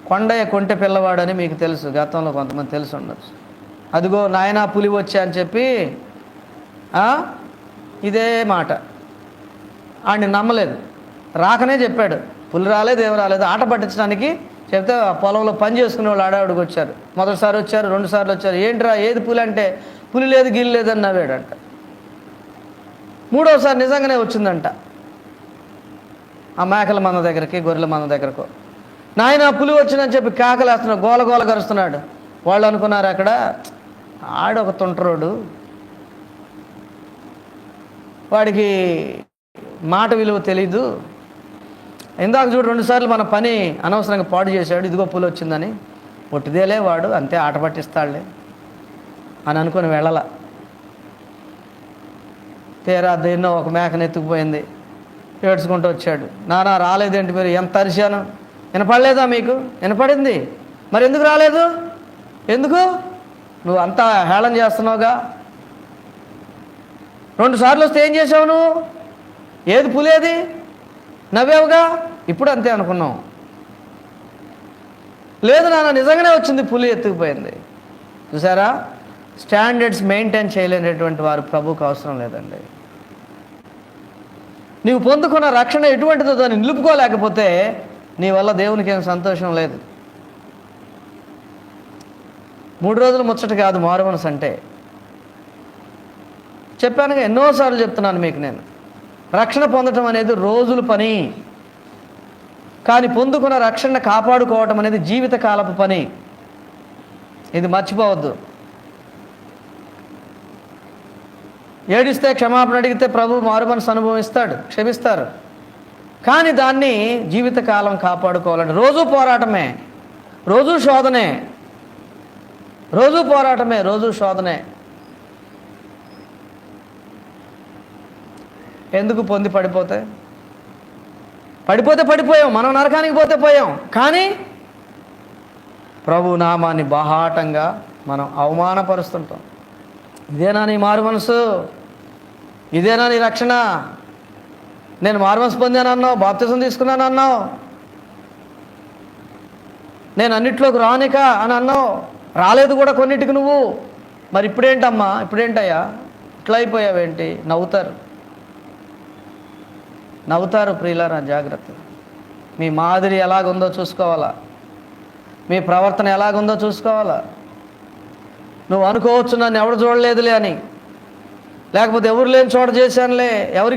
కొండయ్య కొంటె పిల్లవాడని మీకు తెలుసు, గతంలో కొంతమంది తెలిసి ఉండొచ్చు. అదిగో నాయనా పులి వచ్చా అని చెప్పి ఇదే మాట ఆడిని నమ్మలేదు. రాకనే చెప్పాడు, పులి రాలేదు, ఏం రాలేదు. ఆట పట్టించడానికి చెప్తే ఆ పొలంలో పని చేసుకునే వాళ్ళు ఆడావిడికి వచ్చారు. మొదటిసారి వచ్చారు, 2 సార్లు వచ్చారు. ఏంట్రా ఏది పులి అంటే, పులి లేదు గిల్లి లేదని నవ్వాడంట. 3వసారి నిజంగానే వచ్చిందంట ఆ మేకల మంద దగ్గరికి, గొర్రెల మంద దగ్గరకు. నాయన పులి వచ్చిందని చెప్పి కేకలేస్తున్నాడు, గోల కరుస్తున్నాడు. వాళ్ళు అనుకున్నారు అక్కడ ఆడొక తుంటరోడు, వాడికి మాట విలువ తెలీదు, ఇందాక చూడు 2 సార్లు మన పని అనవసరంగా పాడు చేశాడు, ఇదిగో పులి వచ్చిందని. పొట్టిదేలే వాడు, అంతే ఆట పట్టిస్తాడులే అని అనుకుని వెళ్ళాల. తీరా దేన్నో ఒక మేకను ఎత్తుకుపోయింది, ఏడ్చుకుంటూ వచ్చాడు. నానా రాలేదేంటి మీరు? ఎంత అరిశాను, వినపడలేదా మీకు? వినపడింది, మరి ఎందుకు రాలేదు? ఎందుకు? నువ్వు అంతా హేళన చేస్తున్నావుగా. 2 సార్లు వస్తే ఏం చేసావు నువ్వు? ఏది పులేది? నవ్వావుగా. ఇప్పుడు అంతే అనుకున్నాం. లేదు నాన్న నిజంగానే వచ్చింది, పులి ఎత్తుకుపోయింది. చూసారా, స్టాండర్డ్స్ మెయింటైన్ చేయలేనటువంటి వారు ప్రభువుకు అవసరం లేదండి. నీవు పొందుకున్న రక్షణ ఎటువంటిదో దాన్ని నిలుపుకోలేకపోతే నీ వల్ల దేవునికి ఏం సంతోషం లేదు. 3 రోజులు ముచ్చట కాదు మారు మనసు అంటే. చెప్పానుగా, ఎన్నోసార్లు చెప్తున్నాను మీకు నేను, రక్షణ పొందటం అనేది రోజుల పని, కానీ పొందుకున్న రక్షణ కాపాడుకోవటం అనేది జీవితకాలపు పని. ఇది మర్చిపోవద్దు. ఏడిస్తే క్షమాపణ అడిగితే ప్రభు మారు మనసు అనుభవిస్తాడు, క్షమిస్తారు. కానీ దాన్ని జీవితకాలం కాపాడుకోవాలంటే రోజు పోరాటమే, రోజు శోధనే, రోజు పోరాటమే, రోజు శోధనే. ఎందుకు పొంది పడిపోతే పడిపోయాం, మనం నరకానికి పోతే పోయాం. కానీ ప్రభు నామాన్ని బాహాటంగా మనం అవమానపరుస్తుంటాం. ఇదేనా నీ మారు మనసు? ఇదేనా నీ రక్షణ? నేను మారు మనసు పొందానన్నావు, బాప్తిజం తీసుకున్నానన్నావు, నేను అన్నిట్లోకి రానిక అని అన్నావు, రాలేదు కూడా కొన్నిటికి నువ్వు. మరి ఇప్పుడేంటమ్మా, ఇప్పుడేంటయ్యా ఇట్లా అయిపోయావేంటి? నవ్వుతారు ప్రియులారా, జాగ్రత్త. మీ మాదిరి ఎలాగుందో చూసుకోవాలా, మీ ప్రవర్తన ఎలాగుందో చూసుకోవాలా. నువ్వు అనుకోవచ్చు నన్ను ఎవరు చూడలేదులే అని, లేకపోతే ఎవరు లేని చోట చేశానులే, ఎవరికి